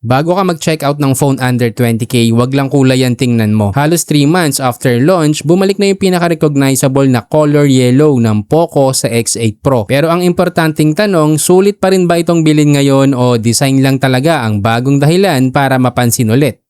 Bago ka mag-check out ng phone under 20k, wag lang kulay ang tingnan mo. Halos 3 months after launch, bumalik na yung pinaka-recognizable na color yellow ng Poco sa X8 Pro. Pero ang importanteng tanong, sulit pa rin ba itong bilhin ngayon o design lang talaga ang bagong dahilan para mapansin ulit?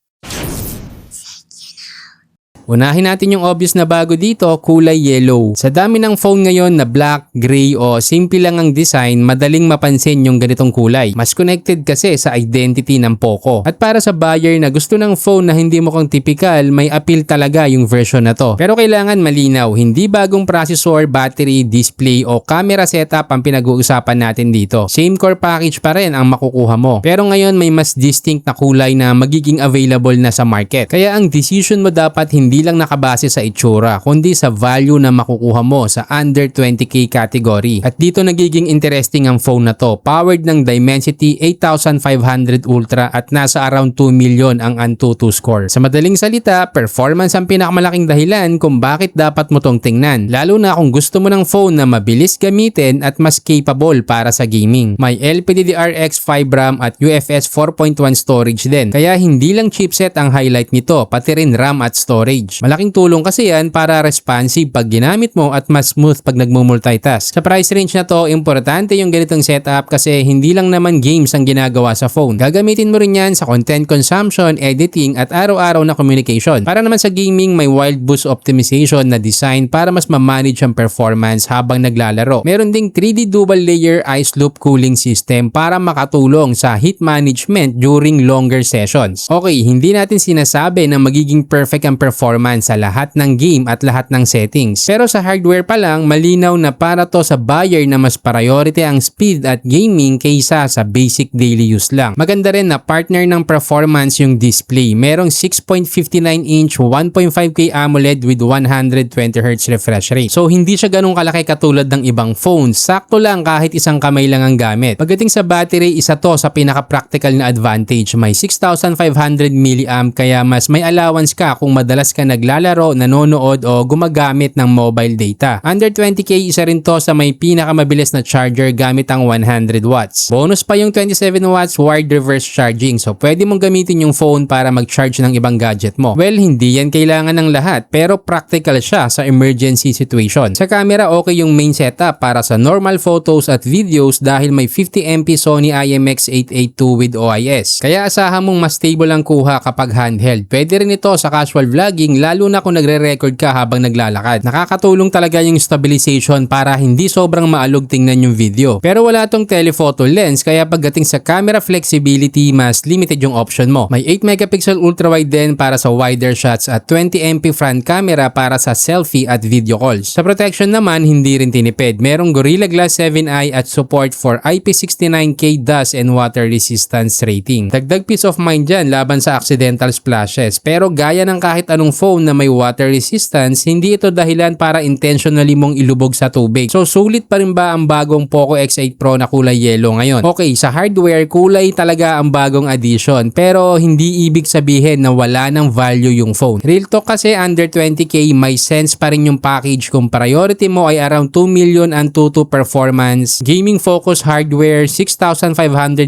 Unahin natin yung obvious na bago dito, kulay yellow. Sa dami ng phone ngayon na black, gray o simple lang ang design, madaling mapansin yung ganitong kulay. Mas connected kasi sa identity ng Poco. At para sa buyer na gusto ng phone na hindi mukhang typical, may appeal talaga yung version na to. Pero kailangan malinaw, hindi bagong processor, battery, display o camera setup ang pinag-uusapan natin dito. Same core package pa rin ang makukuha mo. Pero ngayon may mas distinct na kulay na magiging available na sa market. Kaya ang decision mo dapat hindi lang nakabase sa itsura, kundi sa value na makukuha mo sa under 20k category. At dito nagiging interesting ang phone na to. Powered ng Dimensity 8500 Ultra at nasa around 2 million ang Antutu score. Sa madaling salita, performance ang pinakamalaking dahilan kung bakit dapat mo tong tingnan. Lalo na kung gusto mo ng phone na mabilis gamitin at mas capable para sa gaming. May LPDDR5 RAM at UFS 4.1 storage din. Kaya hindi lang chipset ang highlight nito, pati rin RAM at storage. Malaking tulong kasi yan para responsive pag ginamit mo at mas smooth pag nagmo-multitask. Sa price range na to, importante yung ganitong setup kasi hindi lang naman games ang ginagawa sa phone. Gagamitin mo rin yan sa content consumption, editing at araw-araw na communication. Para naman sa gaming, may wild boost optimization na design para mas ma-manage ang performance habang naglalaro. Meron ding 3D dual layer ice loop cooling system para makatulong sa heat management during longer sessions. Okay, hindi natin sinasabi na magiging perfect ang performance sa lahat ng game at lahat ng settings. Pero sa hardware pa lang, malinaw na para to sa buyer na mas priority ang speed at gaming kaysa sa basic daily use lang. Maganda rin na partner ng performance yung display. Merong 6.59-inch 1.5K AMOLED with 120Hz refresh rate. So hindi siya ganun kalaki katulad ng ibang phones. Sakto lang kahit isang kamay lang ang gamit. Pagdating sa battery, isa to sa pinaka-practical na advantage. May 6,500 mAh kaya mas may allowance ka kung madalas ka naglalaro, nanonood o gumagamit ng mobile data. Under 20k, isa rin to sa may pinakamabilis na charger gamit ang 100 watts. Bonus pa yung 27 watts wired reverse charging, so pwede mong gamitin yung phone para mag-charge ng ibang gadget mo. Well, hindi yan kailangan ng lahat pero practical siya sa emergency situation. Sa camera, okay yung main setup para sa normal photos at videos dahil may 50MP Sony IMX882 with OIS. Kaya asahan mong mas stable ang kuha kapag handheld. Pwede rin ito sa casual vlogging lalo na kung nagre-record ka habang naglalakad. Nakakatulong talaga yung stabilization para hindi sobrang maalog tingnan yung video. Pero wala tong telephoto lens kaya pagdating sa camera flexibility, mas limited yung option mo. May 8MP ultra-wide din para sa wider shots at 20MP front camera para sa selfie at video calls. Sa protection naman, hindi rin tinipid. Merong Gorilla Glass 7i at support for IP69K dust and water resistance rating. Dagdag peace of mind dyan laban sa accidental splashes. Pero gaya ng kahit anong phone na may water resistance, hindi ito dahilan para intentionally mong ilubog sa tubig. So sulit pa rin ba ang bagong Poco X8 Pro na kulay yellow ngayon? Okay, sa hardware, kulay talaga ang bagong addition pero hindi ibig sabihin na wala ng value yung phone. Real talk kasi under 20k, may sense pa rin yung package kung priority mo ay around 2 million Antutu performance, gaming focus hardware, 6,500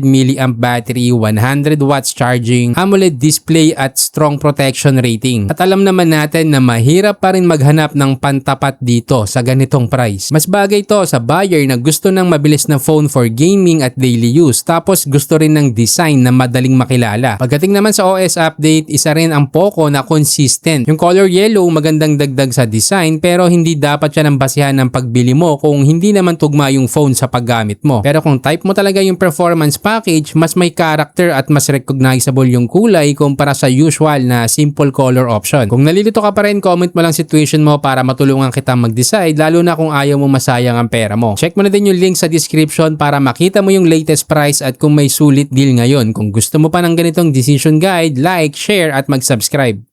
mAh battery, 100 watts charging, AMOLED display at strong protection rating. At alam naman natin na mahirap pa rin maghanap ng pantapat dito sa ganitong price. Mas bagay to sa buyer na gusto ng mabilis na phone for gaming at daily use tapos gusto rin ng design na madaling makilala. Pagdating naman sa OS update, isa rin ang Poco na consistent. Yung color yellow magandang dagdag sa design pero hindi dapat siya ng basihan ng pagbili mo kung hindi naman tugma yung phone sa paggamit mo. Pero kung type mo talaga yung performance package, mas may character at mas recognizable yung kulay kumpara sa usual na simple color option. Kung nalilito ka pa rin, comment mo lang situation mo para matulungan kita mag-decide lalo na kung ayaw mo masayang ang pera mo. Check mo na din yung link sa description para makita mo yung latest price at kung may sulit deal ngayon. Kung gusto mo pa ng ganitong decision guide, like, share at mag-subscribe.